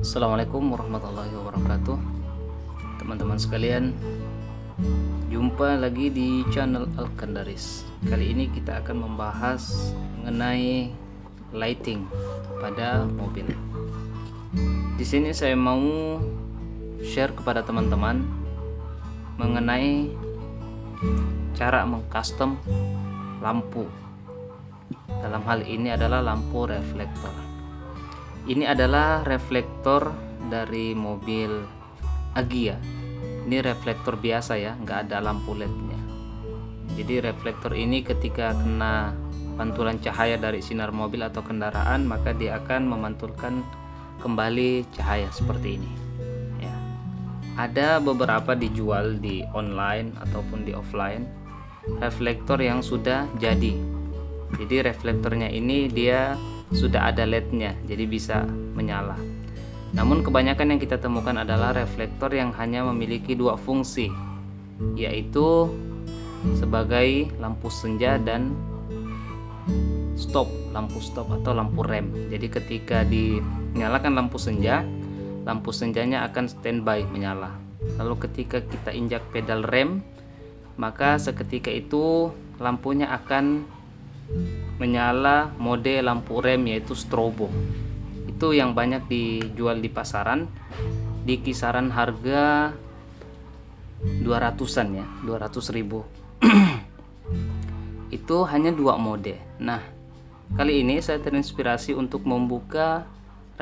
Assalamualaikum warahmatullahi wabarakatuh. Teman-teman sekalian, jumpa lagi di channel Al-Kandaris. Kali ini kita akan membahas mengenai lighting pada mobil. Di sini saya mau share kepada teman-teman mengenai cara mengcustom lampu. Dalam hal ini adalah lampu reflektor. Ini adalah reflektor dari mobil Agya. Ini reflektor biasa ya, nggak ada lampu LED-nya. Jadi reflektor ini ketika kena pantulan cahaya dari sinar mobil atau kendaraan, maka dia akan memantulkan kembali cahaya seperti ini. Ya. Ada beberapa dijual di online ataupun di offline, reflektor yang sudah jadi. Jadi reflektornya ini dia sudah ada LED-nya, jadi bisa menyala. Namun kebanyakan yang kita temukan adalah reflektor yang hanya memiliki dua fungsi, yaitu sebagai lampu senja dan stop, lampu stop atau lampu rem. Jadi ketika dinyalakan lampu senja, lampu senjanya akan standby menyala. Lalu ketika kita injak pedal rem, maka seketika itu lampunya akan menyala mode lampu rem, yaitu strobo. Itu yang banyak dijual di pasaran di kisaran harga 200-an ya, 200.000. Itu hanya dua mode. Nah, kali ini saya terinspirasi untuk membuka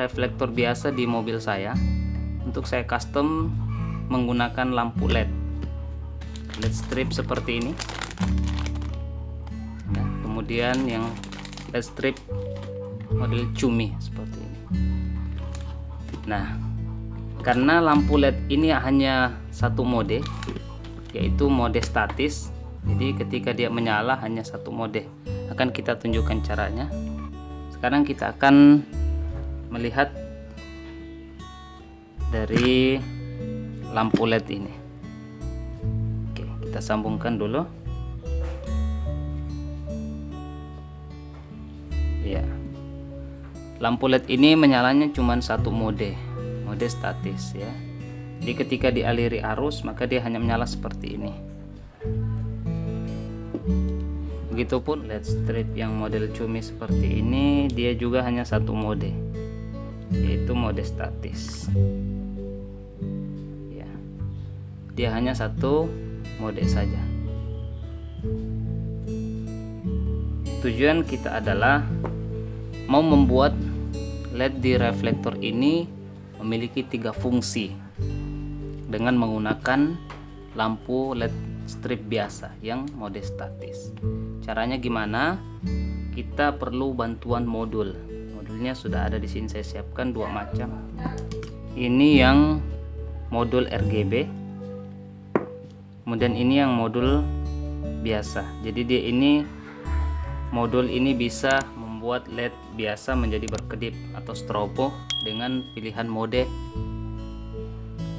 reflektor biasa di mobil saya. Untuk saya custom menggunakan lampu LED strip seperti ini. Kemudian yang LED strip model cumi seperti ini. Nah, karena lampu LED ini hanya satu mode, yaitu mode statis, jadi ketika dia menyala hanya satu mode. Akan kita tunjukkan caranya. Sekarang kita akan melihat dari lampu LED ini. Oke, kita sambungkan dulu. Ya, lampu LED ini menyalanya cuma satu mode statis ya. Jadi ketika dialiri arus maka dia hanya menyala seperti ini. Begitupun LED strip yang model cumi seperti ini, dia juga hanya satu mode, yaitu mode statis. Ya, dia hanya satu mode saja. Tujuan kita adalah mau membuat LED di reflektor ini memiliki 3 fungsi dengan menggunakan lampu LED strip biasa yang mode statis. Caranya gimana? Kita perlu bantuan modul. Modulnya sudah ada di sini, saya siapkan 2 macam. Ini yang modul RGB. Kemudian ini yang modul biasa. Jadi dia modul ini bisa membuat LED biasa menjadi berkedip atau strobo dengan pilihan mode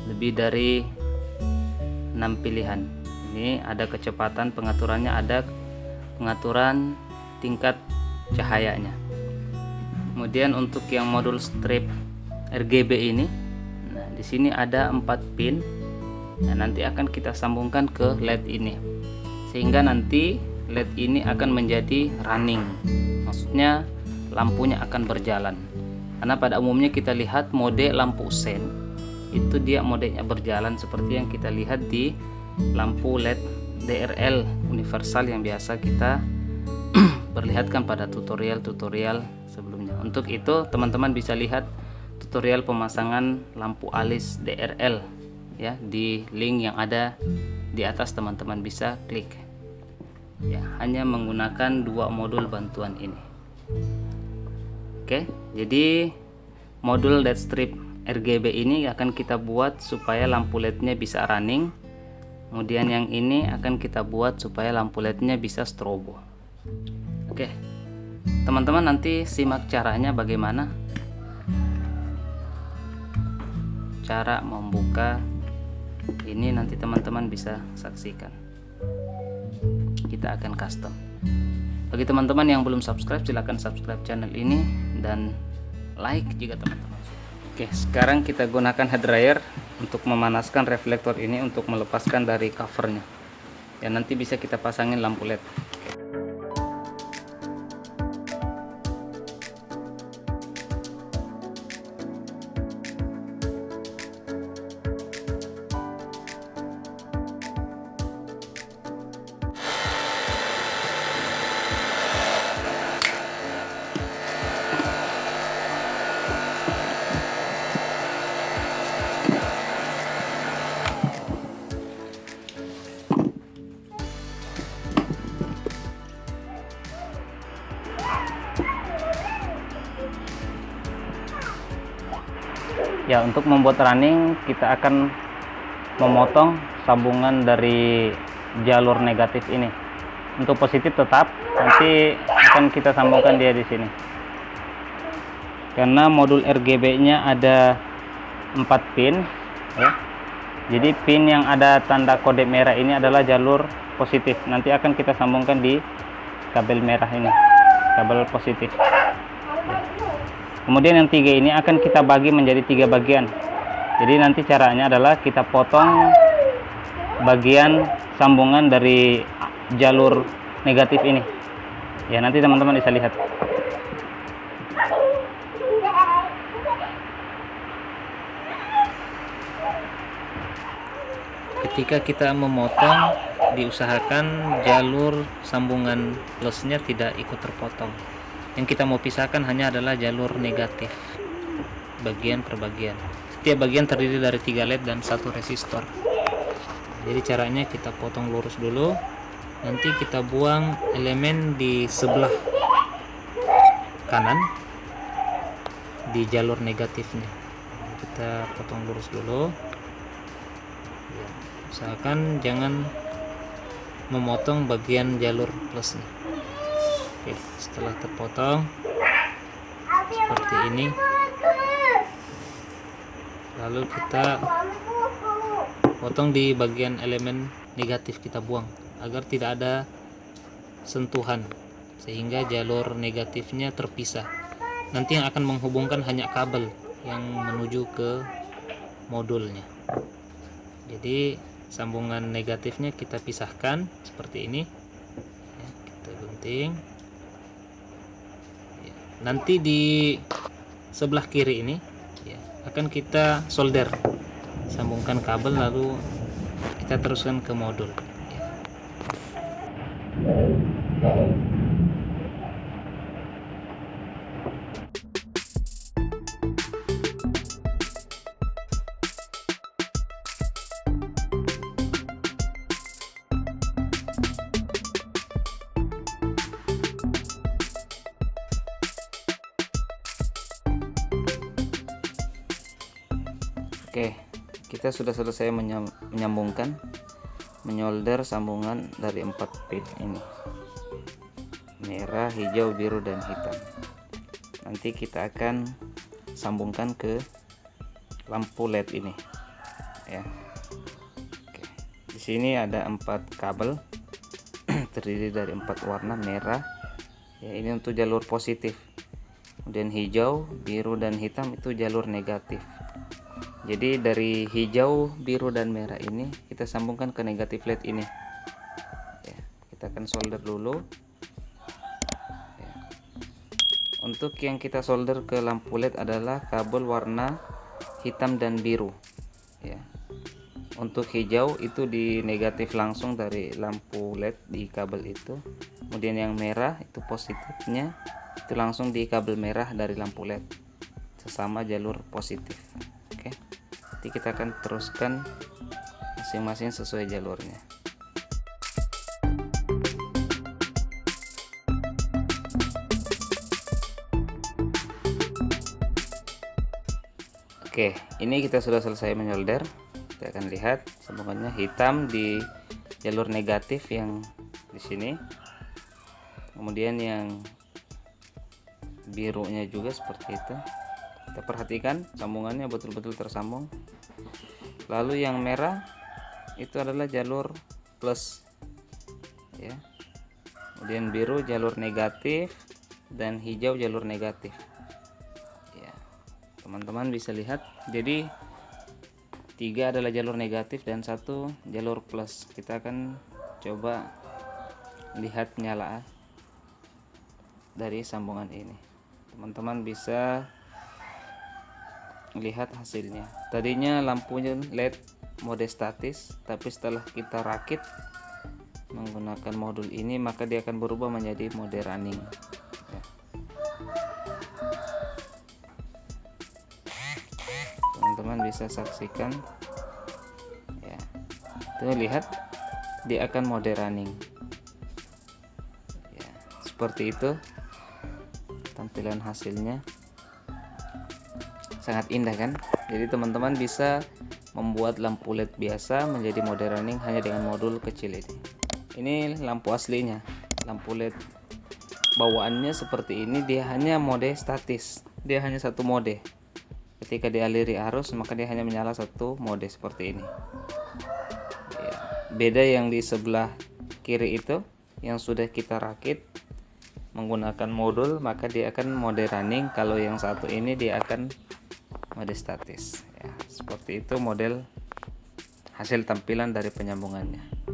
lebih dari 6 pilihan. Ini ada kecepatan pengaturannya, ada pengaturan tingkat cahayanya. Kemudian untuk yang modul strip RGB ini, nah di sini ada 4 pin. Nah, nanti akan kita sambungkan ke LED ini sehingga nanti LED ini akan menjadi running, maksudnya lampunya akan berjalan. Karena pada umumnya kita lihat mode lampu sen itu dia modenya berjalan seperti yang kita lihat di lampu LED DRL universal yang biasa kita perlihatkan pada tutorial-tutorial sebelumnya. Untuk itu teman-teman bisa lihat tutorial pemasangan lampu alis DRL ya di link yang ada di atas, teman-teman bisa klik. Ya, hanya menggunakan 2 modul bantuan ini. Oke, jadi modul LED strip RGB ini akan kita buat supaya lampu LED-nya bisa running. Kemudian yang ini akan kita buat supaya lampu LED-nya bisa strobo. Oke, teman-teman nanti simak caranya bagaimana cara membuka ini, nanti teman-teman bisa saksikan. Kita akan custom. Bagi teman-teman yang belum subscribe, silahkan subscribe channel ini dan like jika teman-teman suka. Oke, sekarang kita gunakan head dryer untuk memanaskan reflektor ini untuk melepaskan dari covernya. Ya, nanti bisa kita pasangin lampu LED. Ya, untuk membuat running kita akan memotong sambungan dari jalur negatif ini. Untuk positif tetap nanti akan kita sambungkan dia di sini. Karena modul RGB-nya ada 4 pin ya. Jadi pin yang ada tanda kode merah ini adalah jalur positif. Nanti akan kita sambungkan di kabel merah ini, kabel positif. Kemudian yang 3 ini akan kita bagi menjadi 3 bagian. Jadi nanti caranya adalah kita potong bagian sambungan dari jalur negatif ini. Ya, nanti teman-teman bisa lihat. Ketika kita memotong, diusahakan jalur sambungan plusnya tidak ikut terpotong. Yang kita mau pisahkan hanya adalah jalur negatif, bagian per bagian. Setiap bagian terdiri dari 3 LED dan 1 resistor. Jadi caranya kita potong lurus dulu, nanti kita buang elemen di sebelah kanan di jalur negatifnya. Kita potong lurus dulu. Ya, usahakan jangan memotong bagian jalur plusnya. Oke, setelah terpotong seperti ini, lalu kita potong di bagian elemen negatif, kita buang agar tidak ada sentuhan sehingga jalur negatifnya terpisah. Nanti yang akan menghubungkan hanya kabel yang menuju ke modulnya. Jadi sambungan negatifnya kita pisahkan seperti ini ya, kita gunting. Nanti di sebelah kiri ini ya, akan kita solder, sambungkan kabel lalu kita teruskan ke modul ya. Oke, kita sudah selesai menyambungkan, menyolder sambungan dari 4 pin ini, merah, hijau, biru, dan hitam. Nanti kita akan sambungkan ke lampu LED ini ya. Oke, di sini ada 4 kabel terdiri dari 4 warna merah ya, ini untuk jalur positif. Kemudian hijau, biru, dan hitam itu jalur negatif. Jadi dari hijau, biru, dan merah ini kita sambungkan ke negatif LED ini ya. Kita akan solder dulu ya. Untuk yang kita solder ke lampu LED adalah kabel warna hitam dan biru ya. Untuk hijau itu di negatif langsung dari lampu LED di kabel itu. Kemudian yang merah itu positifnya itu langsung di kabel merah dari lampu LED, sesama jalur positif. Oke, nanti kita akan teruskan masing-masing sesuai jalurnya. Oke, ini kita sudah selesai menyolder. Kita akan lihat sambungannya hitam di jalur negatif yang di sini. Kemudian yang birunya juga seperti itu. Kita perhatikan sambungannya betul-betul tersambung. Lalu yang merah itu adalah jalur plus ya. Kemudian biru jalur negatif dan hijau jalur negatif ya. teman-teman bisa lihat. Jadi 3 adalah jalur negatif dan 1 jalur plus. Kita akan coba lihat nyala dari sambungan ini. Teman-teman bisa lihat hasilnya. Tadinya lampunya LED mode statis, tapi setelah kita rakit menggunakan modul ini, maka dia akan berubah menjadi mode running ya. Teman-teman bisa saksikan ya, tuh lihat dia akan mode running ya, seperti itu tampilan hasilnya. Sangat indah kan? Jadi teman-teman bisa membuat lampu LED biasa menjadi mode running hanya dengan modul kecil ini. Ini lampu aslinya, lampu LED bawaannya seperti ini. Dia hanya mode statis, dia hanya satu mode. Ketika dialiri arus maka dia hanya menyala satu mode seperti ini ya. Beda yang di sebelah kiri itu yang sudah kita rakit menggunakan modul, maka dia akan mode running. Kalau yang satu ini dia akan mode statis ya. Seperti itu model hasil tampilan dari penyambungannya.